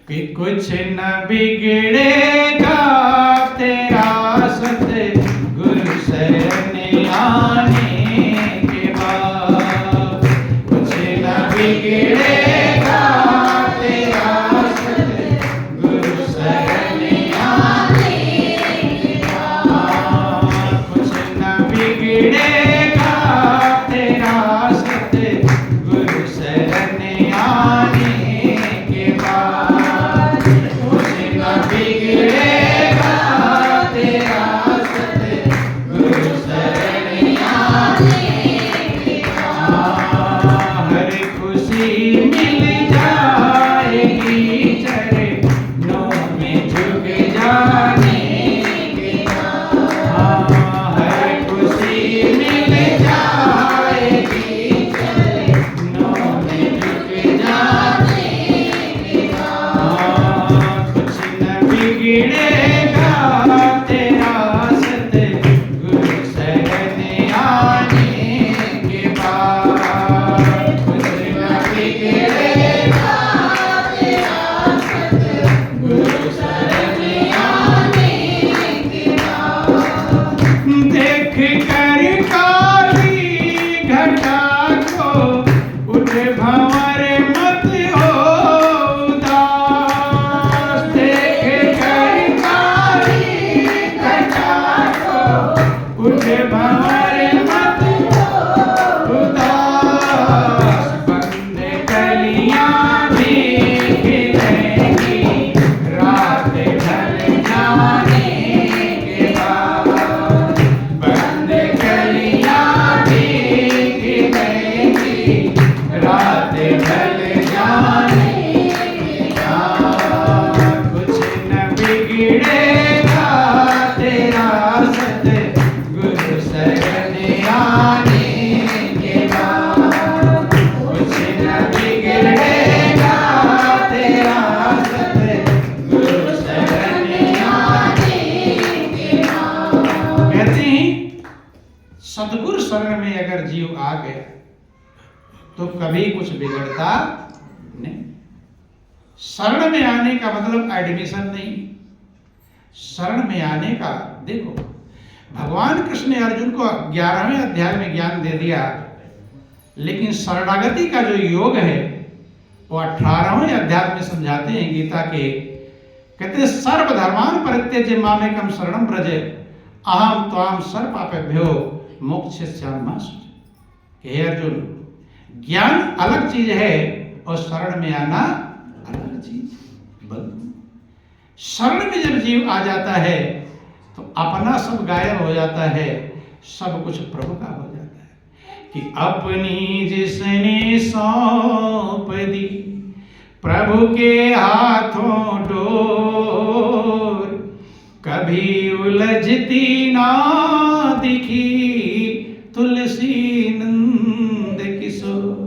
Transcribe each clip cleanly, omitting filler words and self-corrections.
कि कुछ न बिगड़ेगा तेरा सतगुरु शरण आने के बाद, कुछ न बिगड़ेगा तेरा सतगुरु शरण आने के बाद, कुछ न बिगड़ेगा तेरा सतगुरु शरण आने के बाद, कुछ न बिगड़ेगा तेरा सतगुरु शरण आने के बाद, हर खुशी मिल जाएगी चरणों में झुक जाने के बाद, हर खुशी मिल जाएगी चरणों में झुक जाने के बाद, कुछ न बिगड़ेगा तेरा सतगुरु शरण आने के बाद, कुछ न बिगड़ेगा तेरा सतगुरु शरण आने के बाद, देख कर काली घटा को उठ भंवर मत हो उदास, देख कर काली घटा को उठ भंवर मत हो उदास, बंद कलियां भी खिलेंगी रात ढल जाने के बाद, बंद कलियां भी खिलेंगी रात ढल जाने के बाद, कुछ न बिगड़ेगा तेरा सतगुरु शरण आने के बाद, कुछ न बिगड़ेगा तेरा सतगुरु शरण आने के बाद। कहते हैं सतगुरु शरण में अगर जीव आ गया तो कभी कुछ बिगड़ता नहीं। शरण में आने का मतलब एडमिशन नहीं, शरण में आने का, देखो भगवान कृष्ण ने अर्जुन को 11वें अध्याय में ज्ञान दे दिया, लेकिन शरणागति का जो योग है वो 18वें अध्याय में समझाते हैं गीता के। कहते हैं सर्वधर्मान् परित्यज्य मामेकं शरणं व्रज अहम त्वां सर्वपापेभ्यो मोक्षयिष्यामि मा शुचि। हे अर्जुन, ज्ञान अलग चीज है और शरण में आना अलग चीज। बंधु, शरण में जब जीव आ जाता है तो अपना सब गायब हो जाता है, सब कुछ प्रभु का हो जाता है कि अपनी जिसने सौंप दी प्रभु के हाथों डोर, कभी उलझती ना दिखी तुलसी नंद किशोर।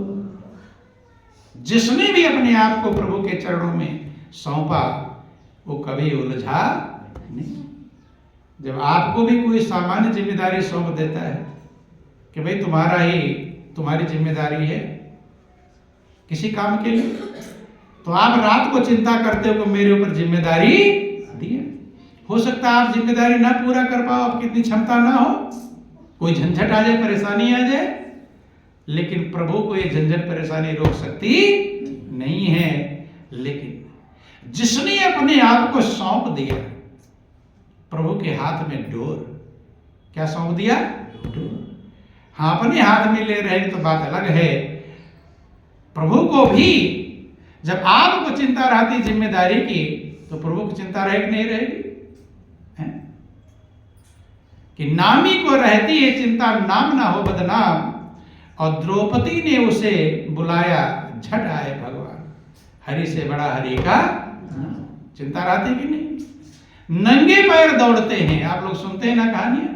जिसने भी अपने आप को प्रभु के चरणों में सौंपा वो कभी उलझा नहीं। जब आपको भी कोई सामान्य जिम्मेदारी सौंप देता है कि भाई तुम्हारी जिम्मेदारी है किसी काम के लिए, तो आप रात को चिंता करते हो कि मेरे ऊपर जिम्मेदारी दी है। हो सकता है आप जिम्मेदारी ना पूरा कर पाओ, आपकी इतनी क्षमता ना हो, कोई झंझट आ जाए, परेशानी आ जाए, लेकिन प्रभु को ये झंझट परेशानी रोक सकती नहीं है। लेकिन जिसने अपने आप को सौंप दिया प्रभु के हाथ में डोर, क्या सौंप दिया? डोर। हाँ, अपने हाथ में ले रहे तो बात अलग है, प्रभु को भी जब आपको चिंता रहती जिम्मेदारी की तो प्रभु को चिंता रहेगी नहीं रहेगी? कि नामी को रहती है चिंता नाम ना हो बदनाम, और द्रौपदी ने उसे बुलाया झट आए भगवान, हरि से बड़ा हरि का नाम। चिंता रहती कि नहीं? नंगे पैर दौड़ते हैं, आप लोग सुनते हैं ना कहानियां,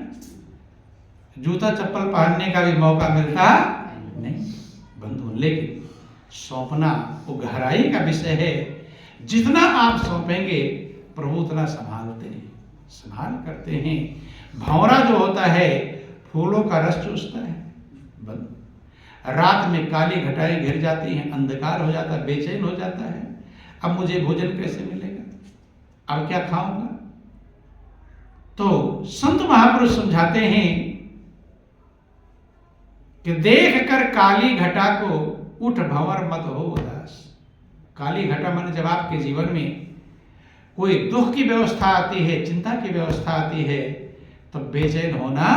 जूता चप्पल पहनने का भी मौका मिलता नहीं बंधु। लेकिन सौंपना वो गहराई का विषय है, जितना आप सौंपेंगे प्रभु उतना संभालते हैं, संभाल करते हैं। भंवरा जो होता है फूलों का रस चूसता है, रात में काली घटाएं घिर जाती हैं, अंधकार हो जाता है, बेचैन हो जाता है। अब मुझे भोजन कैसे मिलेगा, अब क्या खाऊंगा। तो संत महापुरुष समझाते हैं कि देख कर काली घटा को उठ भंवर मत हो उदास। काली घटा माने जब आपके जीवन में कोई दुख की व्यवस्था आती है, चिंता की व्यवस्था आती है, तो बेचैन होना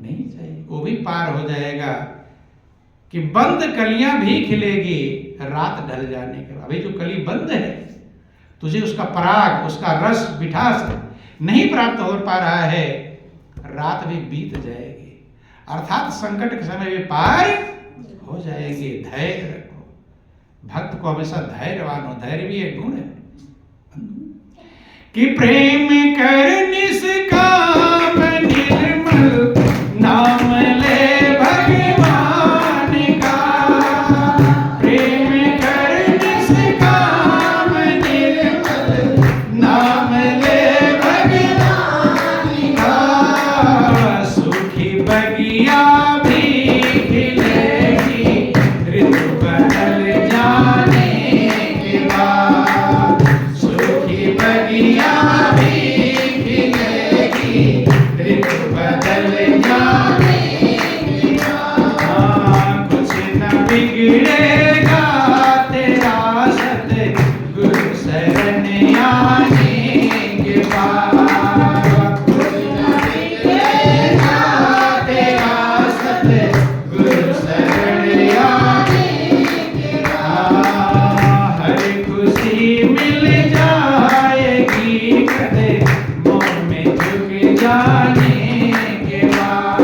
नहीं चाहिए, वो भी पार हो जाएगा। कि बंद कलियां भी खिलेगी रात ढल जाने के बाद। अभी जो कली बंद है, तुझे उसका पराग, उसका रस, मिठास नहीं प्राप्त हो पा रहा है, रात भी बीत जाएगी, अर्थात संकट के समय भी पार हो जाएंगे। धैर्य रखो, भक्त को हमेशा धैर्यवान हो, धैर्य भी एक गुण है। कि प्रेम कर निष्काम निर्मल नाम ले भगवान का, प्रेम कर निष्काम निर्मल नाम ले भगवान का। सुखी बगिया भी खिलेगी ऋतु बदल जाने के बाद, सुखी बगिया भी खिलेगी ऋतु बदल जाने के बाद। कुछ न बिगड़ेगा तेरा सतगुरु शरण आने के बाद, कुछ न बिगड़ेगा तेरा सतगुरु शरण आने के बाद। हर खुशी मिल जाएगी कदमों में झुक जाने के बाद,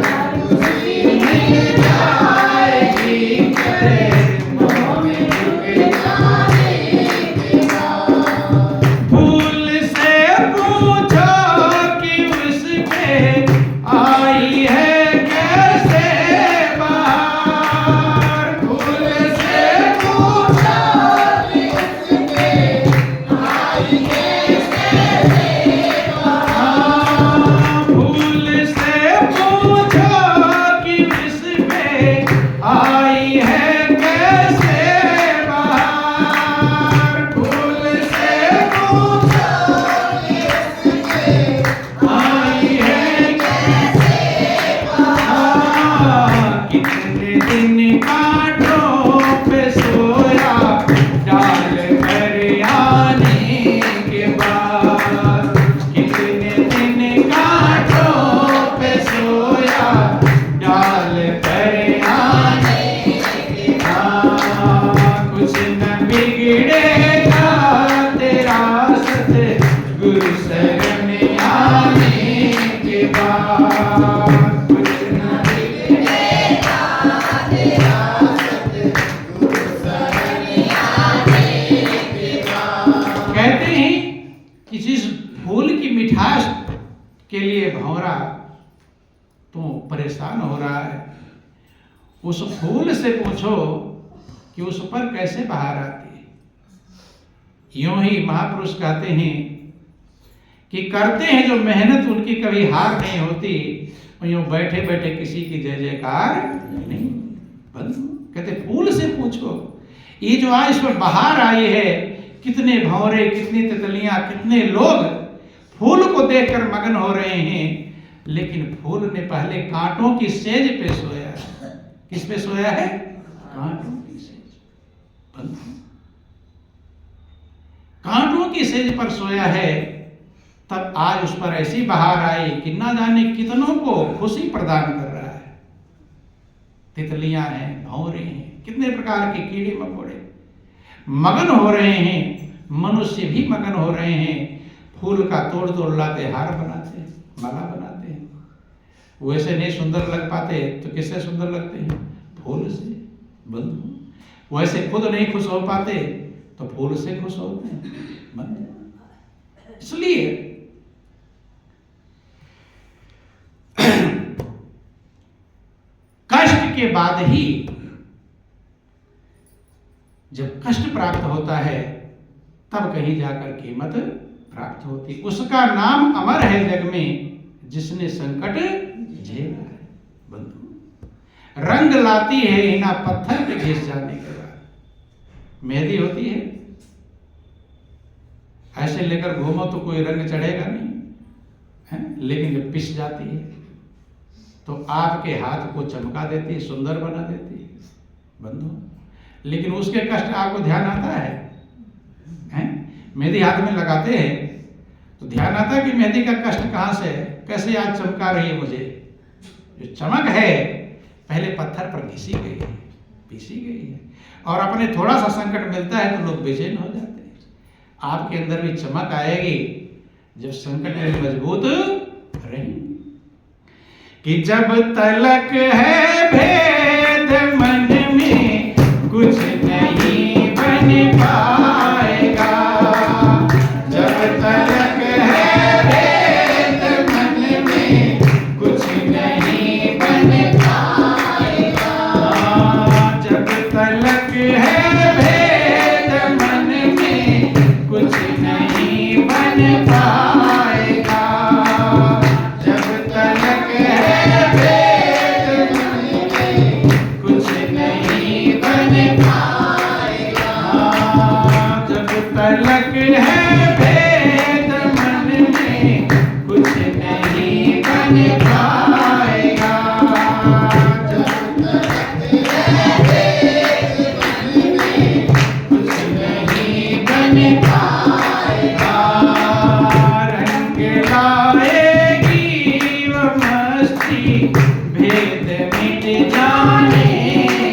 हर खुशी मिल जाएगी कदमों में झुक जाने के बाद। फूल से पूछो कि उस पे आई है कैसे बाहर, फूल से पूछो कि उस पे आई है कैसे बाहर, फूल से पूछो कि उस पे आई है कैसे बाहर, फूल से पूछो कि उस पे आई है कैसे बाहर। कितने दिन कांटों पे सोया डाल कर आने के बाद, कितने दिन कांटों पे सोया डाल कर आने के बाद। कुछ न बिगड़ेगा तेरा सतगुरु शरण आने के बाद, कुछ न बिगड़ेगा तेरा सतगुरु शरण आने के बाद। कहते हैं कि जिस फूल की मिठास के लिए भंवरा तू परेशान हो रहा है, उस फूल से पूछो कि उस पर कैसे बहार आती है। यूं ही महापुरुष कहते हैं कि करते हैं जो मेहनत उनकी कभी हार नहीं होती, यूं बैठे बैठे किसी की जय जयकार नहीं। कहते फूल से पूछो, ये जो आज इस पर बहार आई है, कितने भंवरे, कितनी तितलियां, कितने लोग फूल को देखकर मगन हो रहे हैं, लेकिन फूल ने पहले कांटों की सेज पे सोया है। किस पे सोया है? कांटों की सेज। कांटों की सेज पर सोया है, तब आज उस पर ऐसी बहार आई कि ना जाने कितनों को खुशी प्रदान कर रहा है। तितलियां हैं, भंवरे हैं, कितने प्रकार के कीड़े मकोड़े मगन हो रहे हैं, मनुष्य भी मगन हो रहे हैं। फूल का तोड़ तोड़ लाते, हार बनाते, माला बनाते हैं। वैसे नहीं सुंदर लग पाते तो किससे सुंदर लगते हैं? फूल से। बंधु वैसे खुद नहीं खुश हो पाते तो फूल से खुश होते हैं। बंधु इसलिए कष्ट के बाद ही, जब कष्ट प्राप्त होता है तब कहीं जाकर कीमत प्राप्त होती। उसका नाम अमर है जग में, जिसने संकट झेला है। बंधु रंग लाती है हिना पत्थर पे घिस जाने के बाद। मेहंदी होती है, ऐसे लेकर घूमो तो कोई रंग चढ़ेगा नहीं है, लेकिन जब पिस जाती है तो आपके हाथ को चमका देती है, सुंदर बना देती है बंधु। लेकिन उसके कष्ट आपको ध्यान आता है? मेहंदी हाथ में लगाते हैं तो ध्यान आता है कि मेहंदी का कष्ट कहाँ से है, कैसे आज चमका रही है मुझे। जो चमक है पहले पत्थर पर घिसी गई है, पीसी गई है, और अपने थोड़ा सा संकट मिलता है तो लोग बेचैन हो जाते हैं। आपके अंदर भी चमक आएगी जब संकट में मजबूत रहेंगे। कि जब तलक है भेद मन में कुछ नहीं बन पाएगा, जब तलक है भेद मन में कुछ नहीं बन पाएगा, जब तलक है भेद मन में कुछ नहीं बन पाएगा, जब तलक है भेद मन में कुछ नहीं बन पाएगा, जब तलक है भेद मन में कुछ नहीं बन पाएगा, जब तलक है भेद मन में कुछ नहीं बन पाएगा। रंग लाएगी वो मस्ती भेद मिट जाने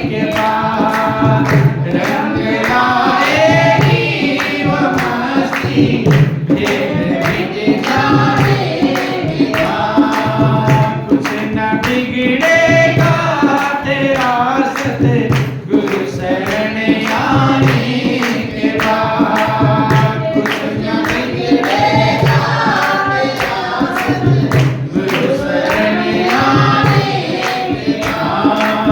के बाद, रंग लाएगी वो मस्ती भेद मिट जाने के बाद, कुछ न बिगड़ेगा तेरा सतगुरु शरण आने के बाद, कुछ न बिगड़ेगा तेरा सतगुरु शरण आने के बाद,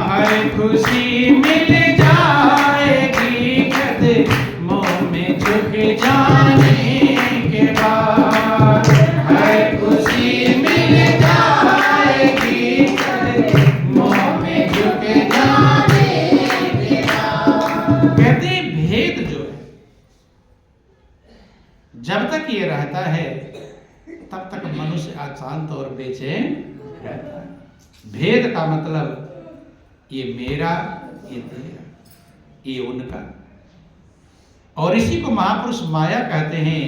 हर खुशी मिल जाएगी कदमों में झुक जाने के बाद, हर खुशी मिल जाएगी कदमों में झुक जाने के बाद। कहते हैं भेद जो है जब तक ये रहता है तब तक मनुष्य अशांत और बेचैन रहता है। भेद का मतलब ये मेरा, ये तेरा, ये उनका, और इसी को महापुरुष माया कहते हैं।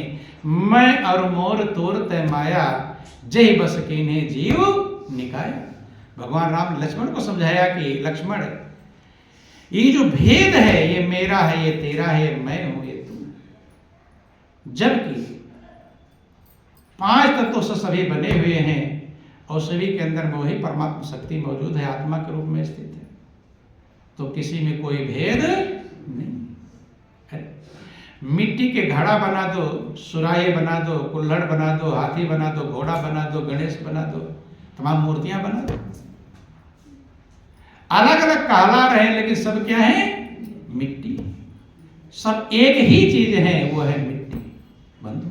मैं और मोर तोर तय माया, जय बस कीन्हे जीव निकाया। भगवान राम लक्ष्मण को समझाया कि लक्ष्मण, ये जो भेद है ये मेरा है, ये तेरा है, ये मैं हूं, ये तुम। जबकि पांच तत्वों से सभी बने हुए हैं और सभी के अंदर में वही परमात्मा शक्ति मौजूद है, आत्मा के रूप में स्थित है, तो किसी में कोई भेद नहीं है। मिट्टी के घड़ा बना दो, सुराही बना दो, कुल्हड़ बना दो, हाथी बना दो, घोड़ा बना दो, गणेश बना दो, तमाम मूर्तियां बना दो, अलग अलग कहला रहे लेकिन सब क्या है? मिट्टी। सब एक ही चीज है, वो है मिट्टी। बंधु,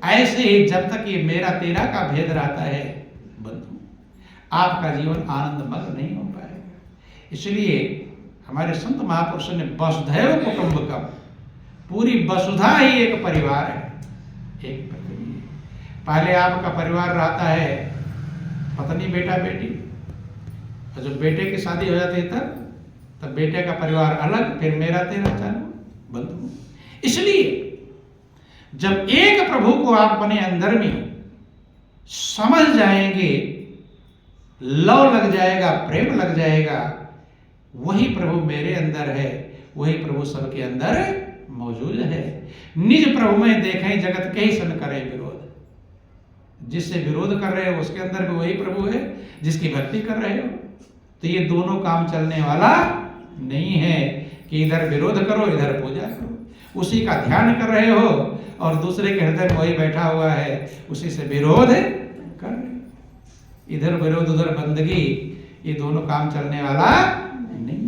ऐसे ही जब तक ये मेरा तेरा का भेद रहता है बंधु, आपका जीवन आनंदमय नहीं हो पाएगा। इसलिए हमारे संत महापुरुषों ने वसुधैव कुटुंबकम, पूरी वसुधा ही एक परिवार है, एक पत्नी। पहले आपका परिवार रहता है पत्नी बेटा बेटी, और जब बेटे की शादी हो जाती है तब बेटे का परिवार अलग, फिर मेरा तेरा चालू बंधु। इसलिए जब एक प्रभु को आप अपने अंदर में समझ जाएंगे, लव लग जाएगा, प्रेम लग जाएगा, वही प्रभु मेरे अंदर है, वही प्रभु सबके अंदर मौजूद है। निज प्रभु में देखें जगत के ही सन करें विरोध। जिससे विरोध कर रहे हो उसके अंदर भी वही प्रभु है, जिसकी भक्ति कर रहे हो। तो ये दोनों काम चलने वाला नहीं है कि इधर विरोध करो इधर पूजा करो। उसी का ध्यान कर रहे हो और दूसरे के हृदय में वही बैठा हुआ है, उसी से विरोध कर रहे। इधर विरोध उधर बंदगी, ये दोनों काम चलने वाला नहीं।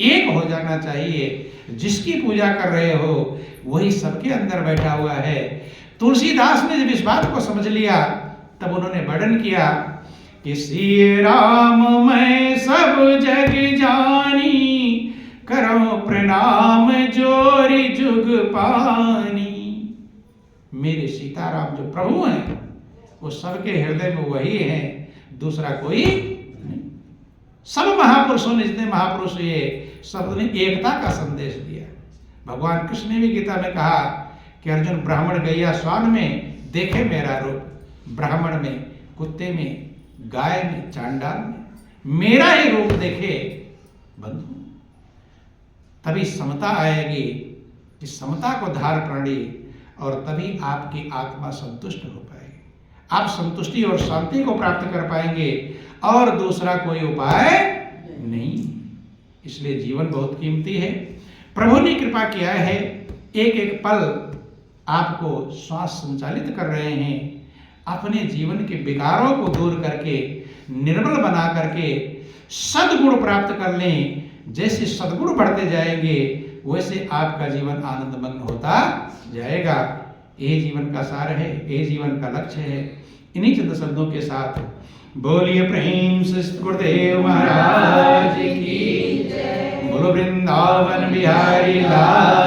एक हो जाना चाहिए। जिसकी पूजा कर रहे हो वही सबके अंदर बैठा हुआ है। तुलसीदास ने जब इस बात को समझ लिया तब उन्होंने वर्णन किया कि श्री राम मैं सब जग जानी, करो प्रणाम जोरी जुग पानी। मेरे सीताराम जो प्रभु हैं वो सबके हृदय में वही है, दूसरा कोई नहीं। सब महापुरुषों ने, जितने महापुरुष ये सब ने एकता का संदेश दिया। भगवान कृष्ण ने भी गीता में कहा कि अर्जुन ब्राह्मण गैया स्वान में देखे मेरा रूप, ब्राह्मण में, कुत्ते में, गाय में, चांडाल में मेरा ही रूप देखे बंधु। तभी समता आएगी, इस समता को धार प्राणी, और तभी आपकी आत्मा संतुष्ट हो पाएगी। आप संतुष्टि और शांति को प्राप्त कर पाएंगे और दूसरा कोई उपाय नहीं। इसलिए जीवन बहुत कीमती है। प्रभु ने कृपा किया है, एक एक पल आपको श्वास संचालित कर रहे हैं। अपने जीवन के विकारों को दूर करके, निर्मल बना करके सद्गुण प्राप्त कर लें। जैसे सद्गुण बढ़ते जाएंगे वैसे आपका जीवन आनंदमग्न होता जाएगा। ये जीवन का सार है, ये जीवन का लक्ष्य है। इन्हीं चंद शब्दों के साथ बोलिए प्रेम से गुरुदेव महाराज की, बोलो वृंदावन बिहारी लाल